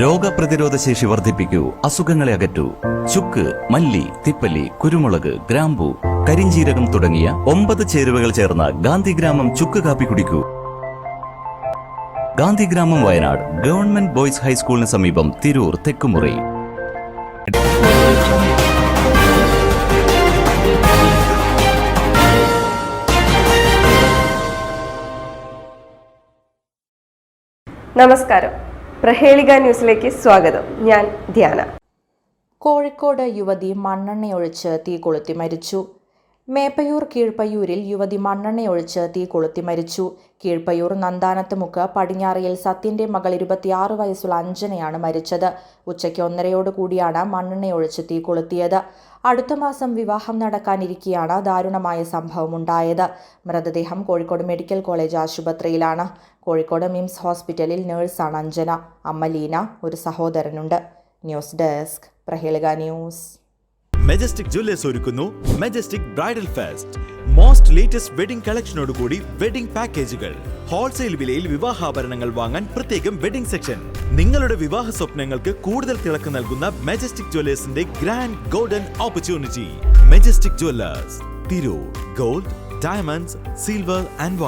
രോഗപ്രതിരോധ ശേഷി വർദ്ധിപ്പിക്കൂ, അസുഖങ്ങളെ അകറ്റൂ. ചുക്ക്, മല്ലി, തിപ്പല്ലി, കുരുമുളക്, ഗ്രാമ്പു, കരിഞ്ജീരകം തുടങ്ങിയ 9 ചേരുവകൾ ചേർന്ന ഗാന്ധിഗ്രാമം ചുക്ക് കാപ്പി കുടിക്കൂ. ഗാന്ധിഗ്രാമം, വയനാട് ഗവൺമെന്റ് ബോയ്സ് ഹൈസ്കൂളിന് സമീപം, തിരൂർ തെക്കുമുറി. നമസ്കാരം, പ്രഹേളിക ന്യൂസിലേക്ക് സ്വാഗതം. ഞാൻ ധ്യാന. കോഴിക്കോട് യുവതി മണ്ണെണ്ണയൊഴിച്ച് തീ കൊളുത്തി മരിച്ചു. മേപ്പയൂർ കീഴ്പയ്യൂരിൽ യുവതി മണ്ണെണ്ണയൊഴിച്ച് തീ കൊളുത്തി മരിച്ചു. കീഴ്പയ്യൂർ നന്ദാനത്ത് മുക്ക് പടിഞ്ഞാറയിൽ സത്യന്റെ മകൾ 26 വയസ്സുള്ള അഞ്ജനയാണ് മരിച്ചത്. ഉച്ചയ്ക്ക് 1:30 മണ്ണെണ്ണയൊഴിച്ച് തീ കൊളുത്തിയത്. അടുത്ത മാസം വിവാഹം നടക്കാനിരിക്കെയാണ് ദാരുണമായ സംഭവമുണ്ടായത്. മൃതദേഹം കോഴിക്കോട് മെഡിക്കൽ കോളേജ് ആശുപത്രിയിലാണ്. കോഴിക്കോട് മിംസ് ഹോസ്പിറ്റലിൽ നഴ്സാണ് അഞ്ജന. അമ്മ ലീന, ഒരു സഹോദരനുണ്ട്. ന്യൂസ് ഡെസ്ക്, പ്രഹേളിക ന്യൂസ്. മെജസ്റ്റിക് ജ്വല്ലേഴ്സ് ഒരുക്കുന്നു Majestic bridal fest. Most latest wedding കളക്ഷനോടുകൂടി വെഡിംഗ് പാക്കേജുകൾ. ഹോൾസെയിൽ വിലയിൽ വിവാഹാഭരണങ്ങൾ വാങ്ങാൻ പ്രത്യേകം വെഡിംഗ് സെക്ഷൻ. നിങ്ങളുടെ വിവാഹ സ്വപ്നങ്ങൾക്ക് കൂടുതൽ തിളക്കം നൽകുന്ന മെജസ്റ്റിക് ജ്വല്ലേഴ്സിന്റെ grand golden opportunity. Majestic Jewellers, Tirur. Gold, diamonds, silver and